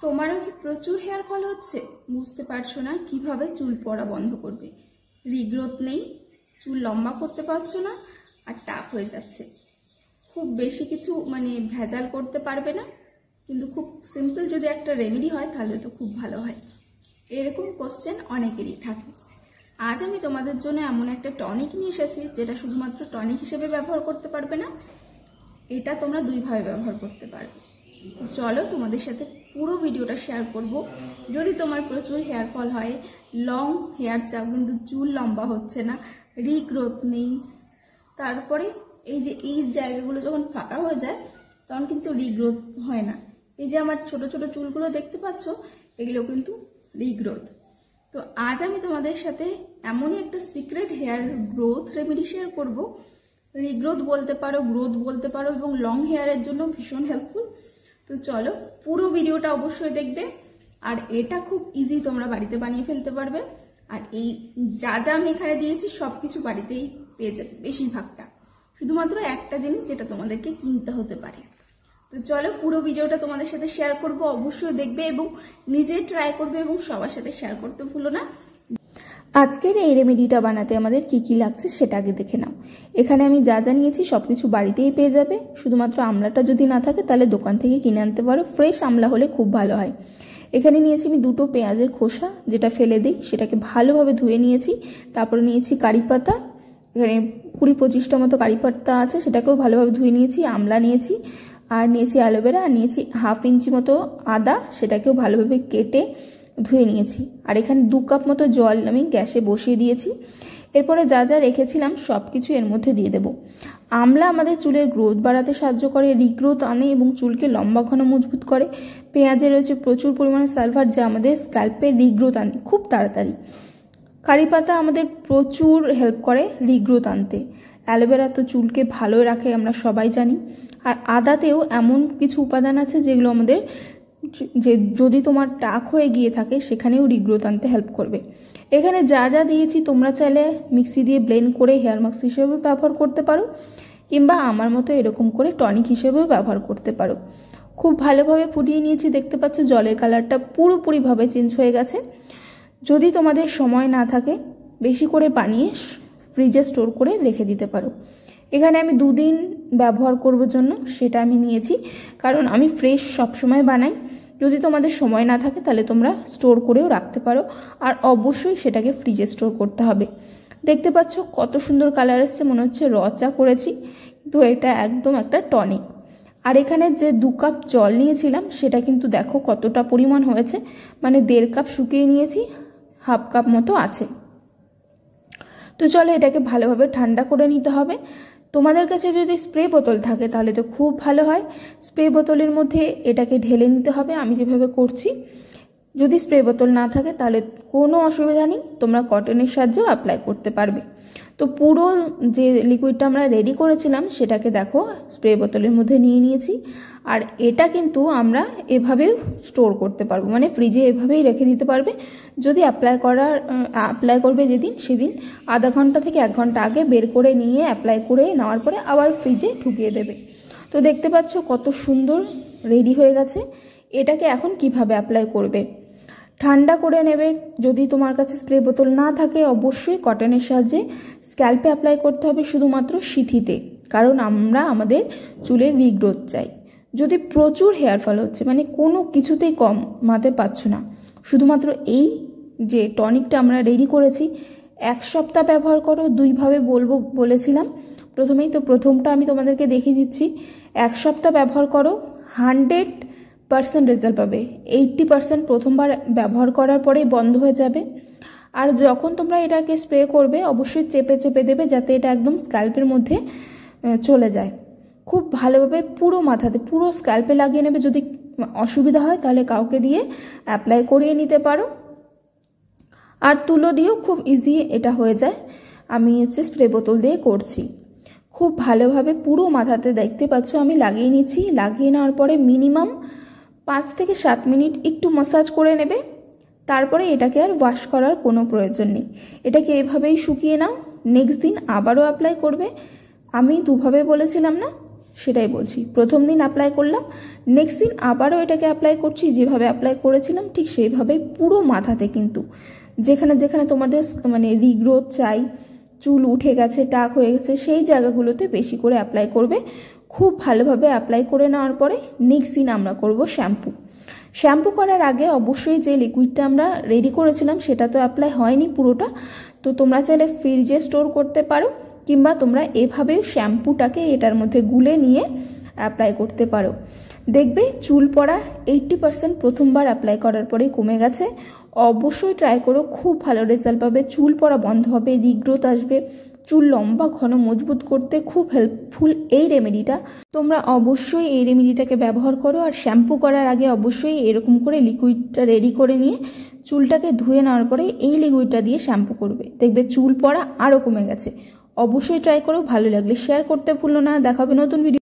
তোমারও কি প্রচুর হেয়ার ফল হচ্ছে? বুঝতে পারছো না কিভাবে চুল পড়া বন্ধ করবে? রিগ্রোথ নেই, চুল লম্বা করতে পারছো না, আর টাক হয়ে যাচ্ছে। খুব বেশি কিছু ভেজাল করতে পারবে না, কিন্তু খুব সিম্পল যদি একটা রেমেডি হয় তাহলে তো খুব ভালো হয়। এরকম কোশ্চেন অনেকেরই থাকে। আজ আমি তোমাদের জন্য এমন একটা টনিক নিয়ে এসেছি যেটা শুধুমাত্র টনিক হিসেবে ব্যবহার করতে পারবে না, এটা তোমরা দুইভাবে ব্যবহার করতে পারবে। চলো তোমাদের সাথে পুরো ভিডিওটা শেয়ার করব। যদি তোমার প্রচুর হেয়ার ফল হয়, লং হেয়ার চাও কিন্তু চুল লম্বা হচ্ছে না, রিগ্রোথ নেই, তারপরে এই জায়গাগুলো যখন ফাঁকা হয়ে যায় তখন কিন্তু রিগ্রোথ হয় না। এই যে আমার ছোট ছোট চুলগুলো দেখতে পাচ্ছ, এগুলো কিন্তু রিগ্রোথ। তো আজ আমি তোমাদের সাথে এমনই একটা secret hair growth remedy share করব। রিগ্রোথ বলতে পারো, গ্রোথ বলতে পারো, এবং লং হেয়ারের জন্য ভীষণ হেল্পফুল। তো চলো পুরো ভিডিওটা অবশ্যই দেখবে। আর এটা খুব ইজি, তোমরা বাড়িতে বানিয়ে ফেলতে পারবে। আর এই যা যা আমি এখানে দিয়েছি সবকিছু বাড়িতেই পেয়ে যাবে, বেশিরভাগটা। শুধুমাত্র একটা জিনিস যেটা তোমাদেরকে কিনতে হতে পারে। তো চলো পুরো ভিডিওটা তোমাদের সাথে শেয়ার করব, অবশ্যই দেখবে এবং নিজে ট্রাই করবে এবং সবার সাথে শেয়ার করতে ভুলো না। আজকের এই রেমেডিটা বানাতে আমাদের কি কি লাগছে সেটা আগে দেখে নাও। এখানে আমি যা যা নিয়েছি সবকিছু বাড়িতেই পেয়ে যাবে। শুধুমাত্র আমলাটা যদি না থাকে তাহলে দোকান থেকে কিনে আনতে পারো, ফ্রেশ আমলা হলে খুব ভালো হয়। এখানে নিয়েছি আমি দুটো পেঁয়াজের খোসা, যেটা ফেলে দিই, সেটাকে ভালোভাবে ধুয়ে নিয়েছি। তারপরে নিয়েছি কারি পাতা, এখানে 20-25টা মতো কারি পাতা আছে, সেটাকেও ভালোভাবে ধুয়ে নিয়েছি। আমলা নিয়েছি, আর নিয়েছি অ্যালোভেরা, আর নিয়েছি 1/2 ইঞ্চি মতো আদা, সেটাকেও ভালোভাবে কেটে ধুয়ে নিয়েছি। আর এখানে 2 কাপ মতো জল আমি গ্যাসে বসিয়ে দিয়েছি। এরপরে যা যা রেখেছিলাম সব কিছু এর মধ্যে দিয়ে দেব। আমলা আমাদের চুলের গ্রোথ বাড়াতে সাহায্য করে, রিগ্রোথ আনে এবং চুলকে লম্বা ঘন মজবুত করে। পেঁয়াজে রয়েছে প্রচুর পরিমাণে সালফার, যা আমাদের স্ক্যাল্পের রিগ্রোথ আনে খুব তাড়াতাড়ি। কারি পাতা আমাদের প্রচুর হেল্প করে রিগ্রোথ আনতে। অ্যালোভেরা তো চুলকে ভালো রাখে, আমরা সবাই জানি। আর আদাতেও এমন কিছু উপাদান আছে যেগুলো আমাদের, যে যদি তোমার টাক হয়ে গিয়ে থাকে সেখানেও রিগ্রোথ আনতে হেল্প করবে। এখানে যা যা দিয়েছি তোমরা চাইলে মিক্সি দিয়ে ব্লেন্ড করে হেয়ার মাস্ক হিসেবেও ব্যবহার করতে পারো, কিংবা আমার মতো এরকম করে টনিক হিসেবেও ব্যবহার করতে পারো। খুব ভালোভাবে ফুটিয়ে নিয়েছি, দেখতে পাচ্ছ জলের কালারটা পুরোপুরিভাবে চেঞ্জ হয়ে গেছে। যদি তোমাদের সময় না থাকে, বেশি করে বানিয়ে ফ্রিজে স্টোর করে রেখে দিতে পারো। এখানে আমি 2 দিন ব্যবহার করব জন্য সেটা আমি নিয়েছি, কারণ আমি ফ্রেশ সবসময় বানাই। যদি তোমাদের সময় না থাকে তাহলে তোমরা স্টোর করেও রাখতে পারো, আর অবশ্যই সেটাকে ফ্রিজে স্টোর করতে হবে। দেখতে পাচ্ছ কত সুন্দর কালার এসছে, মনে হচ্ছে র চা করেছি, কিন্তু এটা একদম একটা টনিক। আর এখানে যে 2 কাপ জল নিয়েছিলাম সেটা কিন্তু দেখো কতটা পরিমাণ হয়েছে, 1.5 কাপ শুকিয়ে নিয়েছি, 1/2 কাপ মতো আছে। তো চলো এটাকে ভালোভাবে ঠান্ডা করে নিতে হবে। তোমাদের কাছে যদি স্প্রে বোতল থাকে তাহলে তো খুব ভালো হয়, স্প্রে বোতলের মধ্যে এটাকে ঢেলে নিতে হবে আমি যেভাবে করছি। যদি স্প্রে বোতল না থাকে তাহলে কোনো অসুবিধা নেই, তোমরা কটনের সাহায্যেও অ্যাপ্লাই করতে পারবে। তো পুরো যে লিকুইডটা আমরা রেডি করেছিলাম সেটাকে দেখো স্প্রে বোতলের মধ্যে নিয়ে নিয়েছি। আর এটা কিন্তু আমরা এভাবেও স্টোর করতে পারবো, ফ্রিজে এভাবেই রেখে দিতে পারবে। যদি অ্যাপ্লাই করবে যেদিন, সেদিন আধা ঘন্টা থেকে 1 ঘন্টা আগে বের করে নিয়ে অ্যাপ্লাই করে নেওয়ার পরে আবার ফ্রিজে ঢুকিয়ে দেবে। তো দেখতে পাচ্ছ কত সুন্দর রেডি হয়ে গেছে। এটাকে এখন কিভাবে অ্যাপ্লাই করবে? ঠান্ডা করে নেবে। যদি তোমার কাছে স্প্রে বোতল না থাকে অবশ্যই কটনের সাহায্যে স্ক্যাল্পে অ্যাপ্লাই করতে হবে, শুধুমাত্র সিঁথিতে, কারণ আমরা আমাদের চুলের রিগ্রোথ চাই। যদি প্রচুর হেয়ার ফল হচ্ছে, কোনো কিছুতেই কমাতে পারছো না, শুধুমাত্র এই যে টনিকটা আমরা রেডি করেছি 1 সপ্তাহ ব্যবহার করো। 2 ভাবে বলেছিলাম প্রথমেই, তো প্রথমটা আমি তোমাদেরকে দেখিয়ে দিচ্ছি। 1 সপ্তাহ ব্যবহার করো, 100% রেজাল্ট পাবে। 80% প্রথমবার ব্যবহার করার পরেই বন্ধ হয়ে যাবে। আর যখন তোমরা এটাকে স্প্রে করবে অবশ্যই চেপে চেপে দেবে, যাতে এটা একদম স্ক্যাল্পের মধ্যে চলে যায়। খুব ভালোভাবে পুরো মাথাতে, পুরো স্ক্যাল্পে লাগিয়ে নেবে। যদি অসুবিধা হয় তাহলে কাউকে দিয়ে অ্যাপ্লাই করিয়ে নিতে পারো, আর তুলো দিয়েও খুব ইজি এটা হয়ে যায়। আমি স্প্রে বোতল দিয়ে করছি। খুব ভালোভাবে পুরো মাথাতে দেখতে পাচ্ছ আমি লাগিয়ে নিচ্ছি। লাগিয়ে নেওয়ার পরে মিনিমাম 5 থেকে 7 মিনিট একটু ম্যাসাজ করে নেবে। তারপরে এটাকে আর ওয়াশ করার কোনো প্রয়োজন নেই, এটাকে এভাবেই শুকিয়ে নাও। নেক্সট দিন আবারও অ্যাপ্লাই করবে। আমি 2 ভাবে বলেছিলাম না, সেটাই বলছি। প্রথম দিন অ্যাপ্লাই করলাম, নেক্সট দিন আবারও এটাকে অ্যাপ্লাই করছি, যেভাবে অ্যাপ্লাই করেছিলাম ঠিক সেইভাবে পুরো মাথাতে, কিন্তু যেখানে যেখানে তোমাদের মানে রিগ্রোথ চাই, চুল উঠে গেছে, টাক হয়ে গেছে, সেই জায়গাগুলোতে বেশি করে অ্যাপ্লাই করবে। খুব ভালোভাবে অ্যাপ্লাই করে নেওয়ার পরে নেক্সট দিন আমরা করব শ্যাম্পু। শ্যাম্পু করার আগে অবশ্যই যে লিকুইডটা আমরা রেডি করেছিলাম সেটা তো অ্যাপ্লাই হয়নি পুরোটা, তো তোমরা চাইলে ফ্রিজে স্টোর করতে পারো, কিংবা তোমরা এভাবেও শ্যাম্পুটাকে এটার মধ্যে গুলে নিয়ে অ্যাপ্লাই করতে পারো। দেখবে চুল পড়া 80% প্রথমবার অ্যাপ্লাই করার পরেই কমে গেছে। অবশ্যই ট্রাই করো, খুব ভালো রেজাল্ট পাবে, চুল পড়া বন্ধ হবে, রিগ্রোথ আসবে, চুল লম্বা ঘন মজবুত করতে খুব হেল্পফুল এই রেমেডিটা। তোমরা অবশ্যই এই রেমেডিটাকে ব্যবহার করো। আর শ্যাম্পু করার আগে অবশ্যই এরকম করে লিকুইডটা রেডি করে নিয়ে চুলটাকে ধুয়ে নেওয়ার পরে এই লিকুইডটা দিয়ে শ্যাম্পু করবে, দেখবে চুল পড়া আরও কমে গেছে। অবশ্যই ট্রাই করো, ভালো লাগলে শেয়ার করতে ভুলো না। দেখাবে নতুন ভিডিও।